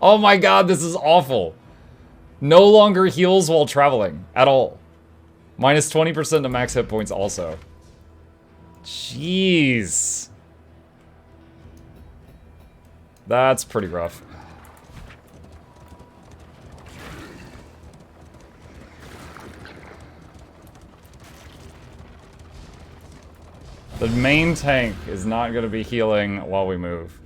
Oh my god, this is awful. No longer heals while traveling at all. Minus 20% to max hit points also. Jeez. That's pretty rough. The main tank is not going to be healing while we move.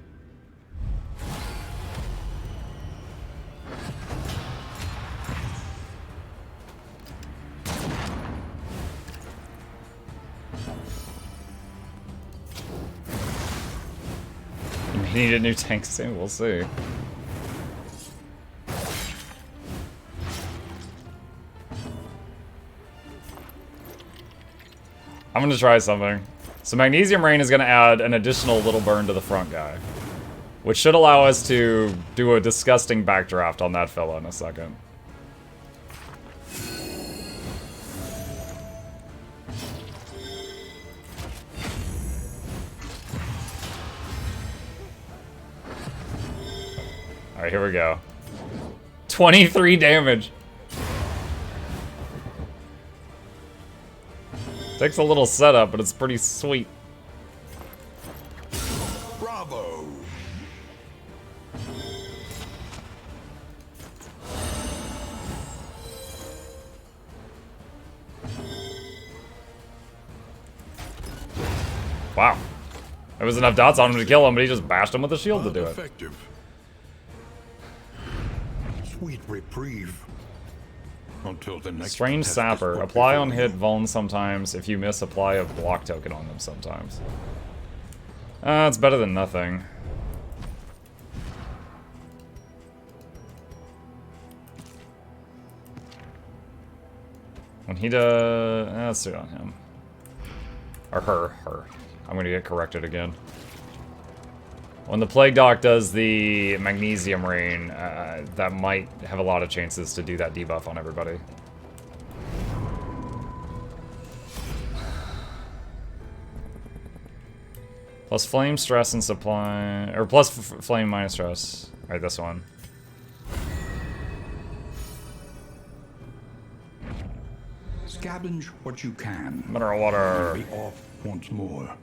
You may need a new tank soon, we'll see. I'm gonna try something. So Magnesium Rain is gonna add an additional little burn to the front guy, which should allow us to do a disgusting backdraft on that fella in a second. Alright, here we go. 23 damage. Takes a little setup, but it's pretty sweet. Bravo. Wow. There was enough dots on him to kill him, but he just bashed him with a shield to do it. Effective. Sweet reprieve. Until the next Strange test Sapper. is Apply what on we hit do. Vuln sometimes. If you miss, apply a block token on them sometimes. It's better than nothing. When he does... let's do it on him. Or her. I'm gonna get corrected again. When the Plague Doc does the Magnesium Rain, that might have a lot of chances to do that debuff on everybody. Plus Flame, Stress, and Supply... Or plus Flame minus Stress. Alright, this one. Scavenge what you can. Mineral Water. Be off once more.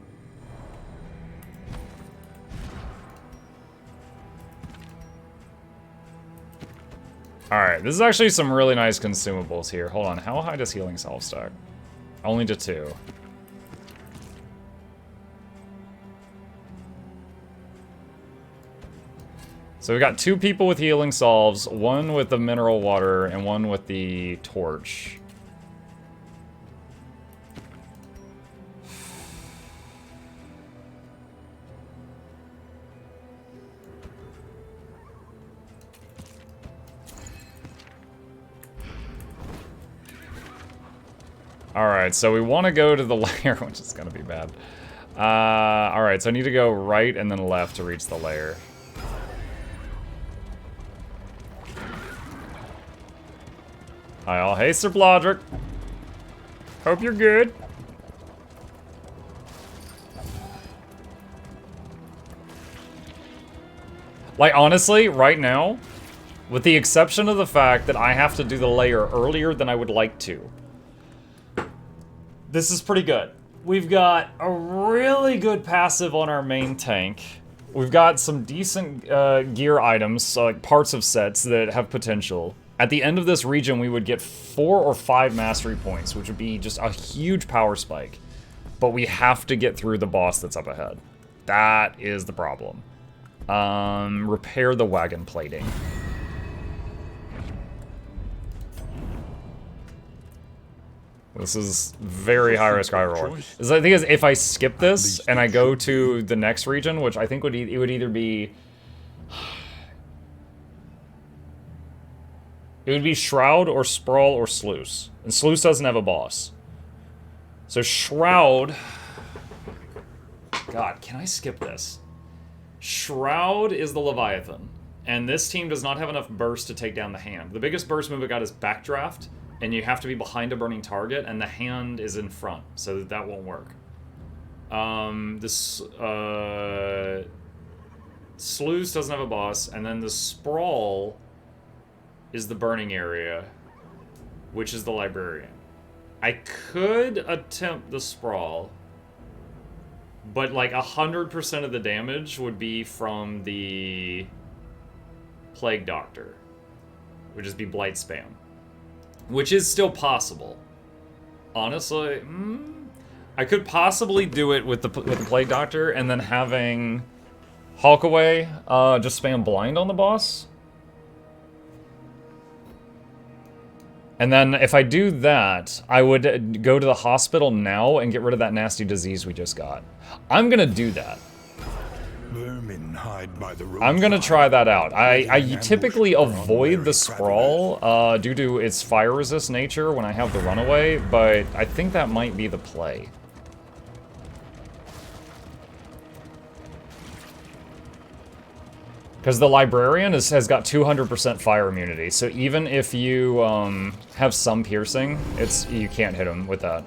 Alright, this is actually some really nice consumables here. Hold on, how high does Healing Salve stack? Only to 2. So we got 2 people with Healing Salves, 1 with the Mineral Water, and 1 with the Torch. Alright, so we want to go to the lair, which is going to be bad. Alright, so I need to go right and then left to reach the lair. Hi all. Hey, Sir Blodrick. Hope you're good. Like, honestly, right now, with the exception of the fact that I have to do the lair earlier than I would like to, this is pretty good. We've got a really good passive on our main tank. We've got some decent gear items, so like parts of sets that have potential. At the end of this region, we would get 4 or 5 mastery points, which would be just a huge power spike. But we have to get through the boss that's up ahead. That is the problem. Repair the wagon plating. This is very high risk, high reward. The thing is, if I skip this and I go to the next region, which I think would it would either be... It would be Shroud or Sprawl or Sluice. And Sluice doesn't have a boss. So Shroud... God, can I skip this? Shroud is the Leviathan. And this team does not have enough burst to take down the hand. The biggest burst move it got is Backdraft. And you have to be behind a burning target, and the hand is in front. So that won't work. Sluice doesn't have a boss, and then the Sprawl is the burning area, which is the librarian. I could attempt the Sprawl, but like 100% of the damage would be from the Plague Doctor, would just be Blight Spam, which is still possible. Honestly, I could possibly do it with the Plague Doctor and then having Hawkaway just spam blind on the boss. And then if I do that, I would go to the hospital now and get rid of that nasty disease we just got. I'm gonna do that. Vermin hide by the I'm gonna try that out. I typically avoid the Sprawl due to its fire resist nature when I have the runaway, but I think that might be the play. Because the Librarian has got 200% fire immunity, so even if you have some piercing, you can't hit him with that.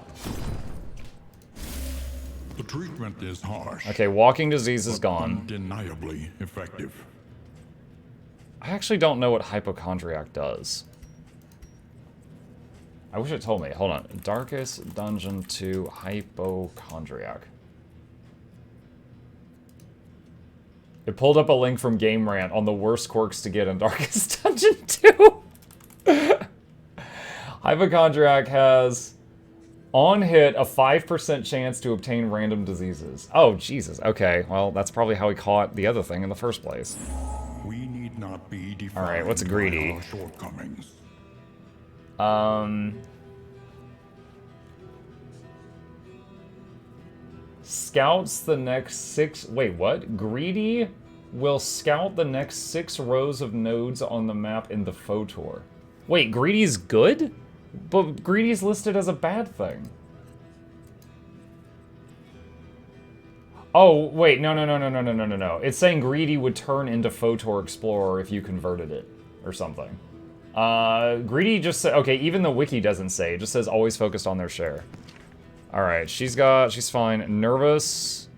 The treatment is harsh. Okay, walking disease is gone. Undeniably effective. I actually don't know what Hypochondriac does. I wish it told me. Hold on. Darkest Dungeon 2 Hypochondriac. It pulled up a link from Game Rant on the worst quirks to get in Darkest Dungeon 2. Hypochondriac has, on hit, a 5% chance to obtain random diseases. Oh, Jesus. Okay, well, that's probably how he caught the other thing in the first place. We need not be defined. All right, what's greedy? By our shortcomings. Scouts the next 6... Wait, what? Greedy will scout the next 6 rows of nodes on the map in the Photor. Wait, Greedy's good? But Greedy's listed as a bad thing. Oh, wait, no. It's saying Greedy would turn into Photor Explorer if you converted it, or something. Greedy just said... Okay, even the wiki doesn't say. It just says always focused on their share. Alright, she's fine. Nervous.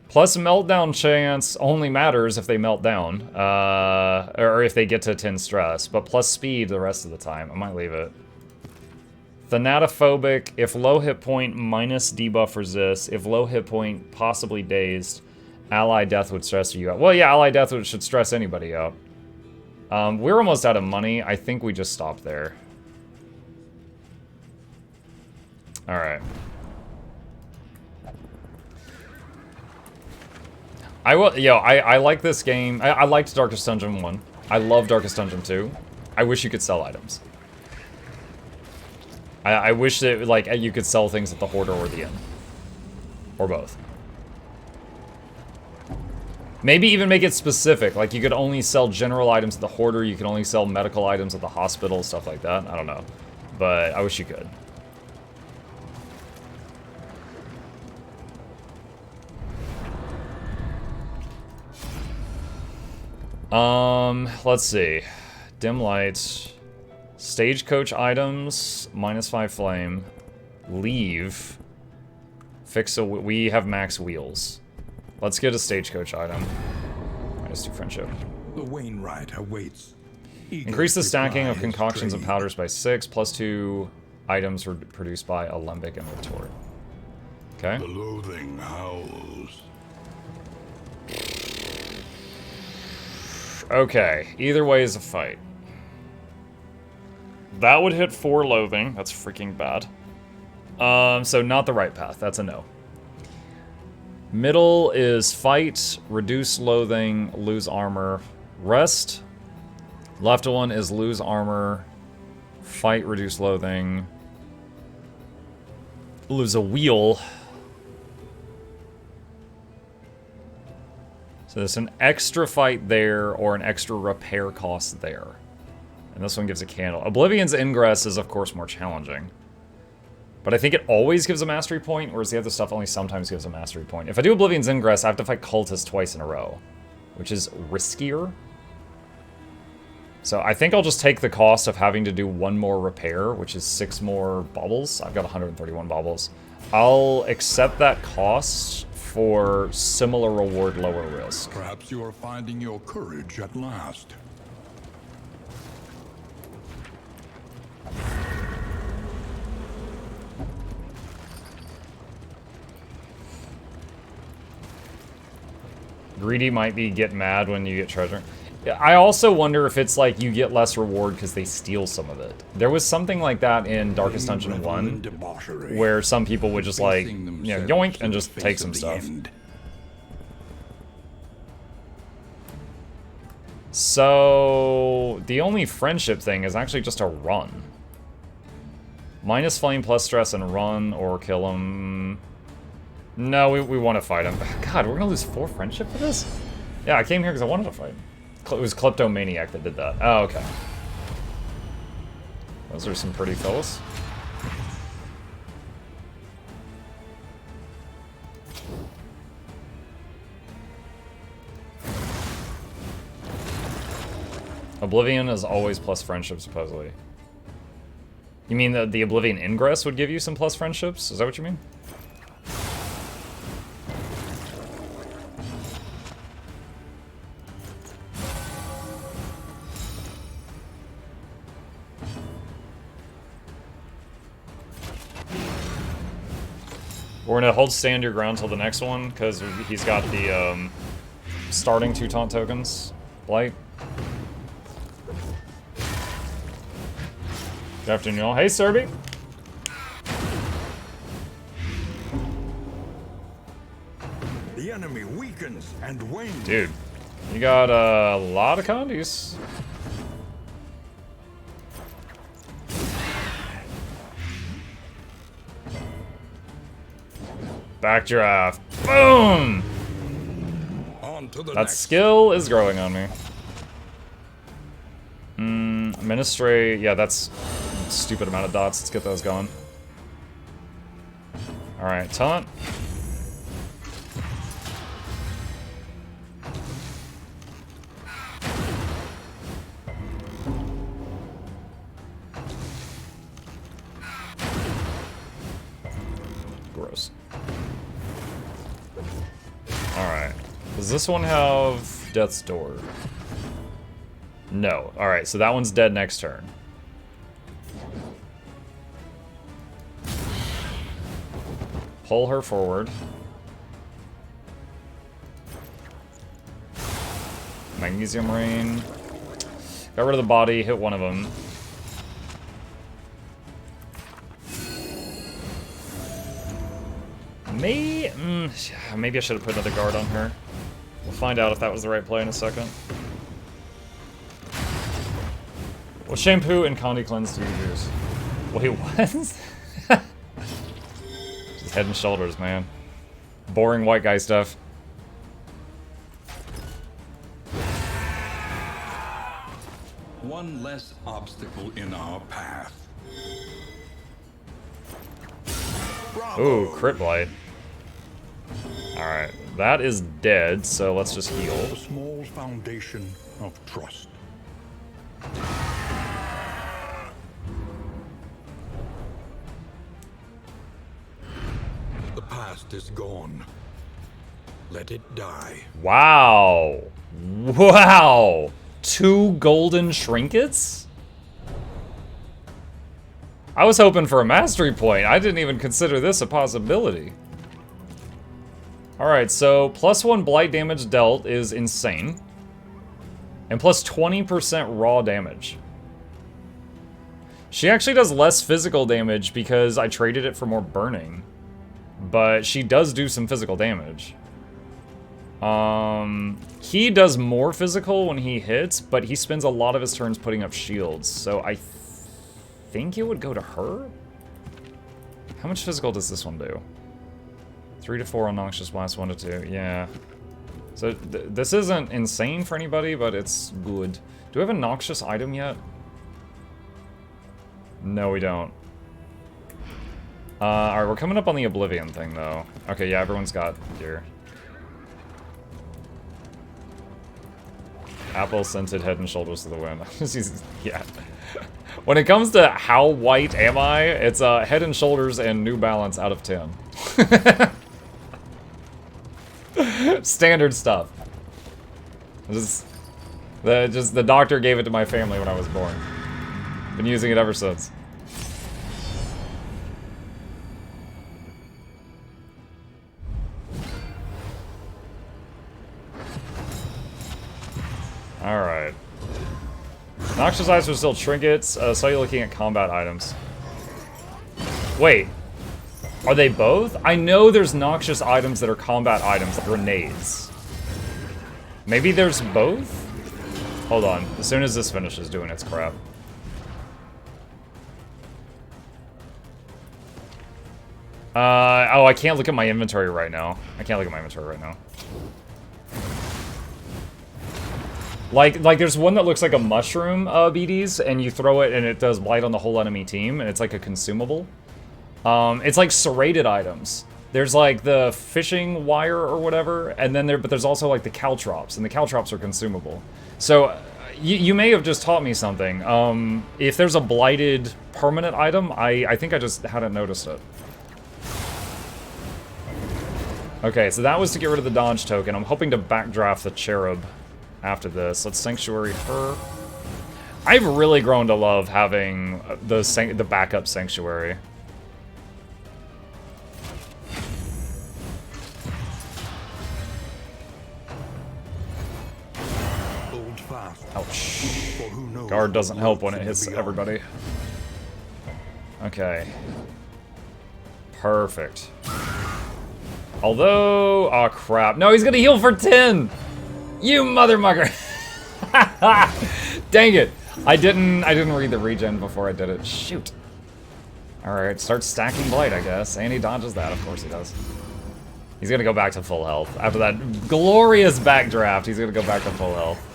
Plus meltdown chance only matters if they melt down. Or if they get to 10 stress. But plus speed the rest of the time. I might leave it. Thanatophobic. If low hit point, minus debuff resist. If low hit point, possibly dazed. Ally death would stress you out. Well, yeah, ally death should stress anybody out. We're almost out of money. I think we just stop there. Alright. I like this game. I liked Darkest Dungeon 1. I love Darkest Dungeon 2. I wish you could sell items. I wish that, like, you could sell things at the Hoarder or the Inn. Or both. Maybe even make it specific. Like, you could only sell general items at the Hoarder, you could only sell medical items at the hospital, stuff like that. I don't know. But I wish you could. Let's see. Dim lights. Stagecoach items. -5 flame. Leave. We have max wheels. Let's get a stagecoach item. -2 friendship. The Wainwright awaits. Increase the stacking of concoctions and powders by 6. +2 items are produced by Alembic inventory. Okay. The loathing howls. Okay, either way is a fight. That would hit 4 loathing. That's freaking bad. So not the right path. That's a no. Middle is fight, reduce loathing, lose armor, rest. Left one is lose armor, fight, reduce loathing, lose a wheel. So there's an extra fight there or an extra repair cost there. And this one gives a candle. Oblivion's Ingress is, of course, more challenging. But I think it always gives a mastery point, whereas the other stuff only sometimes gives a mastery point. If I do Oblivion's Ingress, I have to fight Cultists twice in a row, which is riskier. So I think I'll just take the cost of having to do 1 more repair, which is 6 more baubles. I've got 131 baubles. I'll accept that cost for similar reward, lower risk. Perhaps you are finding your courage at last. Greedy might be get mad when you get treasure. I also wonder if it's like you get less reward because they steal some of it. There was something like that in Darkest Dungeon 1, where some people would just like, you know, yoink and just take some stuff. So the only friendship thing is actually just a run. Minus flame plus stress and run or kill him. No, we want to fight him. God, we're gonna lose 4 friendship for this? Yeah, I came here because I wanted to fight. It was Kleptomaniac that did that. Oh, okay. Those are some pretty fellas. Oblivion is always plus friendship, supposedly. You mean that the Oblivion Ingress would give you some plus friendships? Is that what you mean? We're gonna hold stand your ground till the next one, because he's got the starting 2 taunt tokens. Blight. Good afternoon, all. Hey, Serby. The enemy weakens and wanes. Dude, you got a lot of condies. Backdraft. Boom! On to the That next. skill is growing on me. Ministry, yeah, that's a stupid amount of dots. Let's get those going. Alright, taunt. Gross. Alright. Does this one have Death's Door? No. Alright, so that one's dead next turn. Pull her forward. Magnesium Rain. Got rid of the body, hit one of them. Maybe I should have put another guard on her. We'll find out if that was the right play in a second. What shampoo and Condi Cleanse do you use? Wait, what? Just Head and Shoulders, man. Boring white guy stuff. One less obstacle in our path. Ooh, crit blight. Alright, that is dead, so let's just heal. A small foundation of trust. The past is gone. Let it die. Wow. Wow. 2 golden trinkets? I was hoping for a mastery point. I didn't even consider this a possibility. Alright, so +1 blight damage dealt is insane. And plus 20% raw damage. She actually does less physical damage because I traded it for more burning. But she does do some physical damage. He does more physical when he hits, but he spends a lot of his turns putting up shields. So I think it would go to her? How much physical does this one do? 3 to 4 on Noxious Blast, 1 to 2. Yeah. So this isn't insane for anybody, but it's good. Do we have a Noxious item yet? No, we don't. Alright, we're coming up on the Oblivion thing, though. Okay, yeah, everyone's got gear. Apple-scented Head and Shoulders to the wind. Yeah. When it comes to how white am I, it's Head and Shoulders and New Balance out of 10. Standard stuff. The doctor gave it to my family when I was born. Been using it ever since. Alright. Noxious items are still trinkets. Saw you looking at combat items. Wait. Are they both? I know there's noxious items that are combat items, like grenades. Maybe there's both? Hold on. As soon as this finishes doing its crap. Oh, I can't look at my inventory right now. Like there's one that looks like a mushroom, BDs, and you throw it and it does blight on the whole enemy team, and it's like a consumable. It's like serrated items. There's like the fishing wire or whatever, and then but there's also like the caltrops, and the caltrops are consumable. So you may have just taught me something. If there's a blighted permanent item, I think I just hadn't noticed it. Okay, so that was to get rid of the dodge token. I'm hoping to backdraft the cherub after this. Let's sanctuary her. I've really grown to love having the backup sanctuary. Ouch. Guard doesn't help when it hits everybody. Okay. Perfect. Although, oh crap. No, he's gonna heal for 10! You mother mucker! Dang it. I didn't read the regen before I did it. Shoot. Alright, start stacking blight, I guess. And he dodges that, of course he does. He's gonna go back to full health. After that glorious backdraft, he's gonna go back to full health.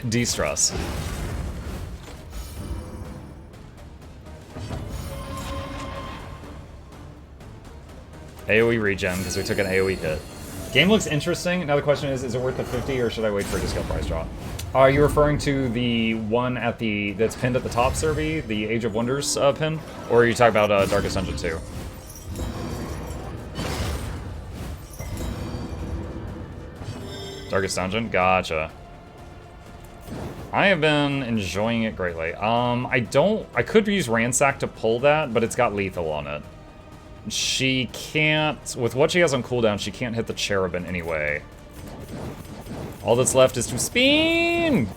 De-stress. AoE regen, because we took an AoE hit. Game looks interesting. Now the question is it worth the 50 or should I wait for a discount price drop? Are you referring to the one at that's pinned at the top, Serby? The Age of Wonders pin? Or are you talking about Darkest Dungeon 2? Darkest Dungeon? Gotcha. I have been enjoying it greatly. I could use Ransack to pull that, but it's got lethal on it. She can't, with what she has on cooldown, she can't hit the cherub in any way. All that's left is to spin!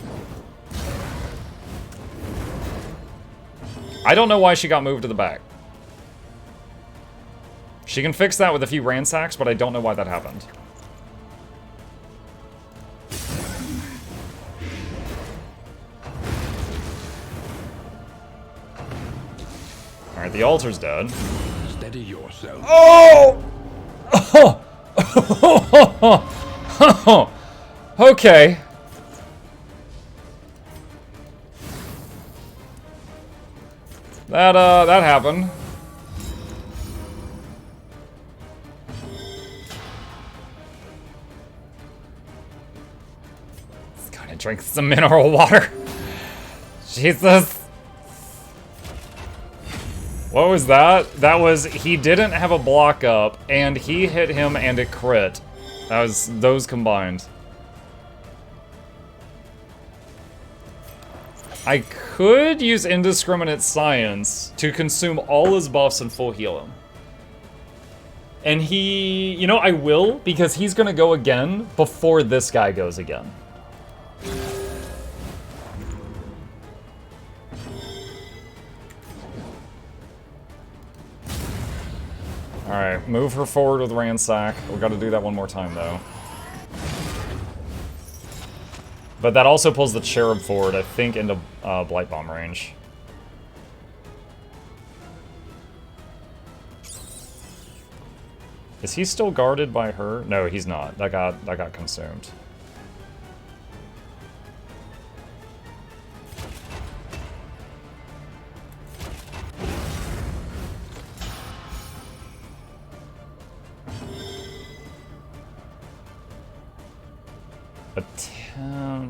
I don't know why she got moved to the back. She can fix that with a few Ransacks, but I don't know why that happened. Alright, the altar's dead. Steady yourself. Oh! Oh! Okay. That happened. Let's gotta drink some mineral water. Jesus. What was that? That was, he didn't have a block up, and he hit him and it crit. That was those combined. I could use Indiscriminate Science to consume all his buffs and full heal him. And he, you know, I will, because he's gonna go again before this guy goes again. Alright, move her forward with Ransack. We gotta do that one more time, though. But that also pulls the Cherub forward, I think, into Blight Bomb range. Is he still guarded by her? No, he's not. That got consumed.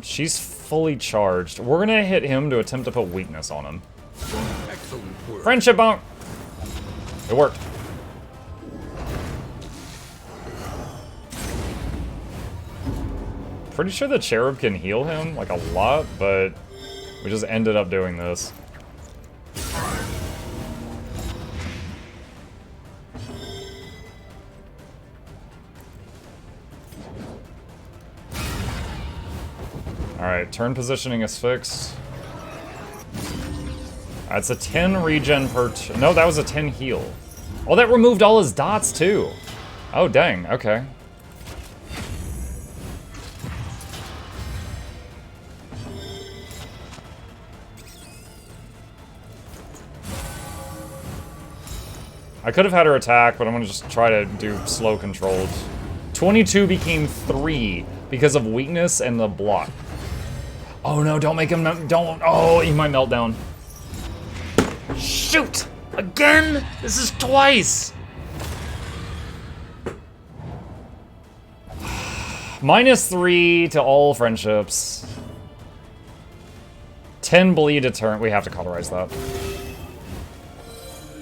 She's fully charged. We're gonna hit him to attempt to put weakness on him. Excellent work. Friendship bonk! It worked. Pretty sure the cherub can heal him, like, a lot, but we just ended up doing this. Alright, turn positioning is fixed. That's a 10 regen per... No, that was a 10 heal. Oh, that removed all his dots, too. Oh, dang. Okay. I could have had her attack, but I'm going to just try to do slow controlled. 22 became 3 because of weakness and the block. Oh no, don't make him... Don't... Oh, he might melt down. Shoot! Again? This is twice! -3 to all friendships. 10 bleed deterrent. We have to cauterize that.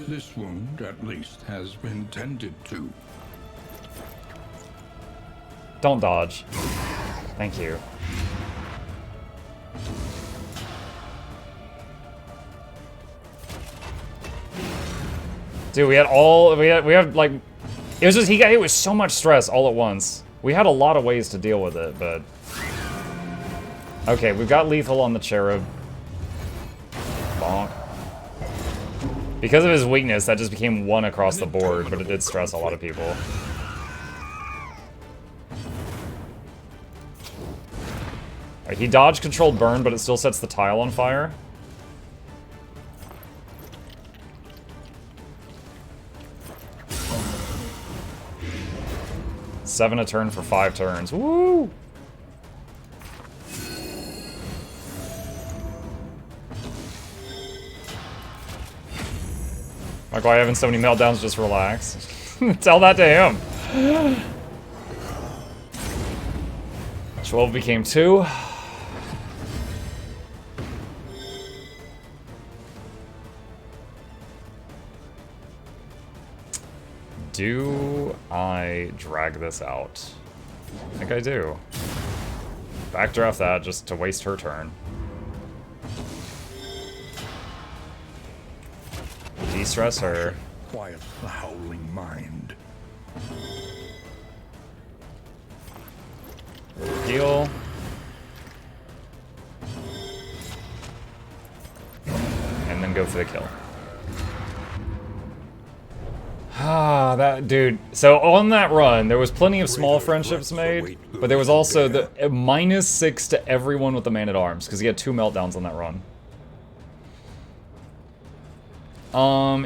This wound, at least, has been tended to. Don't dodge. Thank you. Dude, we had like, it was just, he got hit with so much stress all at once. We had a lot of ways to deal with it, but... Okay, we've got lethal on the cherub. Bonk. Because of his weakness, that just became 1 across the board, but it did stress a lot of people. Right, he dodge controlled burn, but it still sets the tile on fire. $7 a turn for 5 turns. Woo! Like, why having so many meltdowns? Just relax. Tell that to him. 12 became 2. Do I drag this out? I think I do. Backdraft that just to waste her turn. De-stress her. Quiet the howling mind. Heal. And then go for the kill. Ah, that dude. So on that run, there was plenty of small friendships made, but there was also the -6 to everyone with the man-at-arms, because he had 2 meltdowns on that run.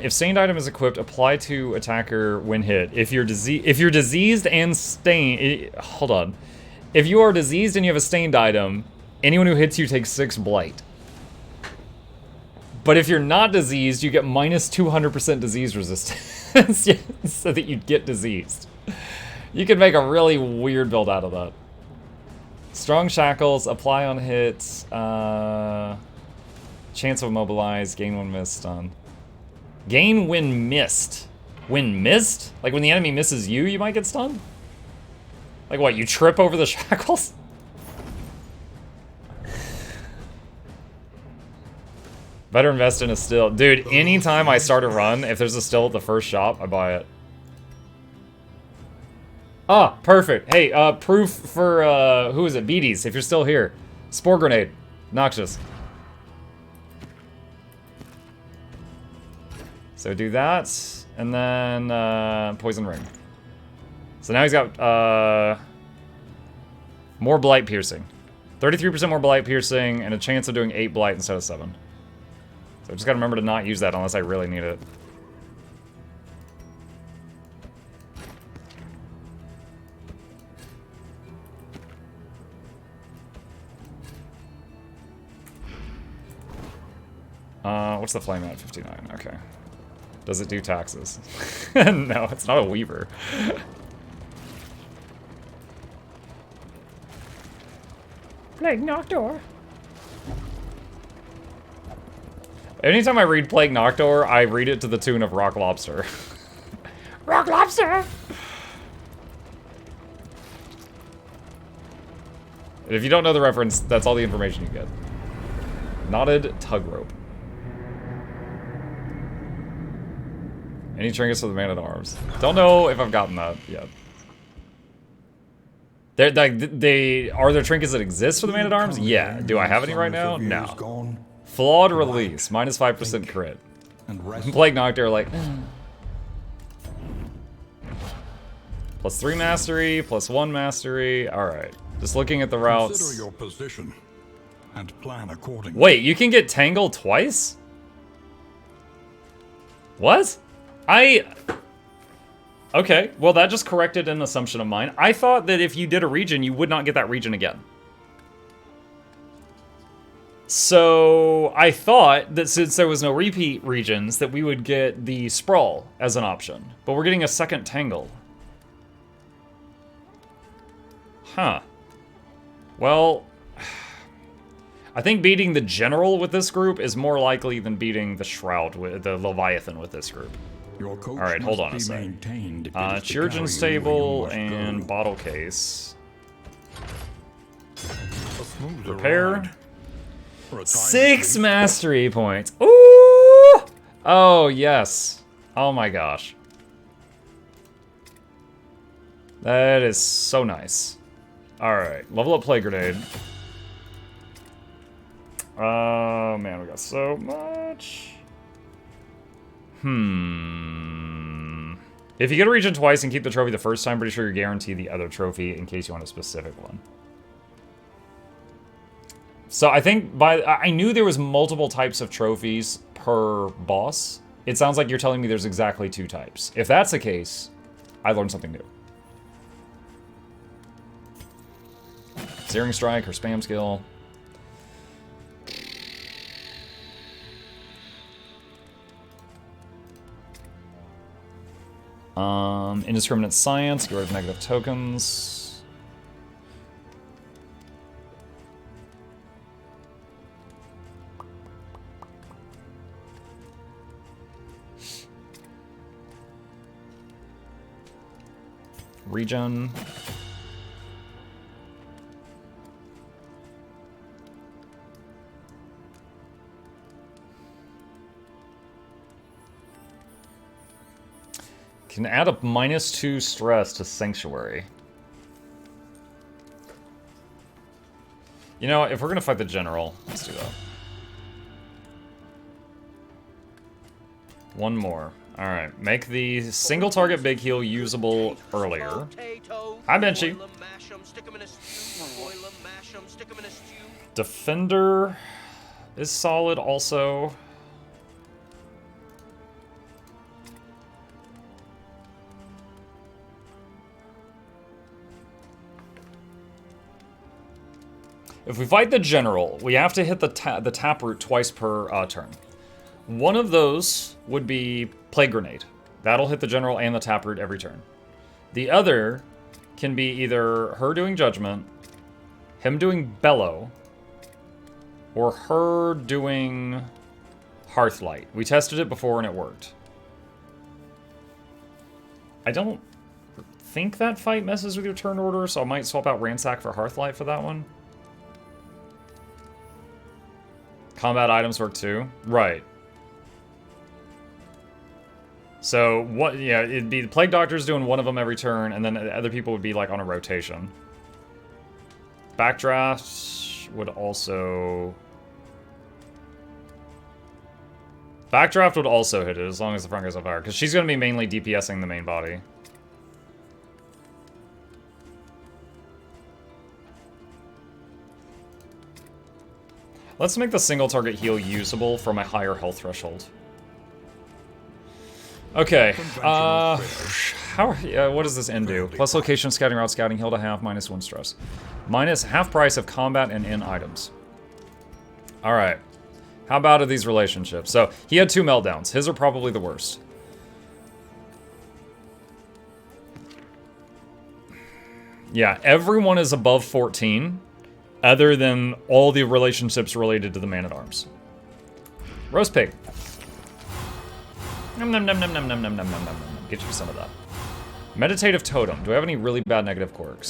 If stained item is equipped, apply to attacker when hit. If you're diseased and stained, hold on. If you are diseased and you have a stained item, anyone who hits you takes 6 blight. But if you're not diseased, you get -200% disease resistance, so that you get diseased. You can make a really weird build out of that. Strong shackles, apply on hits, chance of immobilize, gain when missed, stun. Gain when missed. When missed? Like when the enemy misses you, you might get stunned? Like what, you trip over the shackles? Better invest in a still. Dude, anytime I start a run, if there's a still at the first shop, I buy it. Ah, perfect. Hey, proof for, who is it? Beaties, if you're still here. Spore grenade. Noxious. So do that, and then, poison ring. So now he's got, more blight piercing. 33% more blight piercing, and a chance of doing 8 blight instead of 7. So I just gotta remember to not use that unless I really need it. What's the flame at? 59, okay. Does it do taxes? No, it's not a weaver. Plague Noctor. Anytime I read Plague Noctor, I read it to the tune of Rock Lobster. sir. And if you don't know the reference, that's all the information you get. Knotted tug rope. Any trinkets for the man-at-arms? Don't know if I've gotten that yet. Are there trinkets that exist for the man-at-arms? Yeah. Do I have any right now? No. Flawed release, minus 5% crit. Plague Nocturne like... Plus 3 mastery, plus 1 mastery. Alright. Just looking at the routes. Consider your position and plan accordingly. Wait, you can get Tangle twice? What? Okay, well that just corrected an assumption of mine. I thought that if you did a region, you would not get that region again. So I thought that since there was no repeat regions, that we would get the Sprawl as an option. But we're getting a second Tangle. Huh. Well, I think beating the General with this group is more likely than beating the Shroud with the Leviathan with this group. All right, hold on a second. Chirurgeon's Table and Bottle Case. Repair. 6 mastery points. Ooh! Oh, yes. Oh my gosh. That is so nice. Alright, level up Plague Grenade. Oh man, we got so much. If you get a region twice and keep the trophy the first time, pretty sure you're guaranteed the other trophy in case you want a specific one. So I think I knew there was multiple types of trophies per boss. It sounds like you're telling me there's exactly 2 types. If that's the case, I learned something new. Searing Strike or Spam Skill. Indiscriminate Science, get rid of negative tokens. Regen. Can add a -2 stress to Sanctuary. You know, if we're gonna fight the General, let's do that. One more. Alright, make the single target big heal usable earlier. Hi, Benchy. Defender is solid also. If we fight the General, we have to hit the taproot twice per turn. One of those would be Plague Grenade. That'll hit the General and the taproot every turn. The other can be either her doing Judgment, him doing Bellow, or her doing Hearthlight. We tested it before and it worked. I don't think that fight messes with your turn order, so I might swap out Ransack for Hearthlight for that one. Combat items work too? Right. So, what, yeah, it'd be the Plague Doctor's doing one of them every turn, and then other people would be, like, on a rotation. Backdraft would also... Backdraft would also hit it, as long as the front goes on fire, because she's going to be mainly DPSing the main body. Let's make the single target heal usable from a higher health threshold. Okay, what does this end do? Plus location, scouting route, scouting, heal to half, -1 stress. Minus half price of combat and in items. Alright. How about these relationships? So, he had 2 meltdowns. His are probably the worst. Yeah, everyone is above 14. Other than all the relationships related to the Man-at-Arms. Roast pig. Nom nom nom nom nom nom nom nom nom nom nom. Get you some of that. Meditative Totem. Do I have any really bad negative quirks?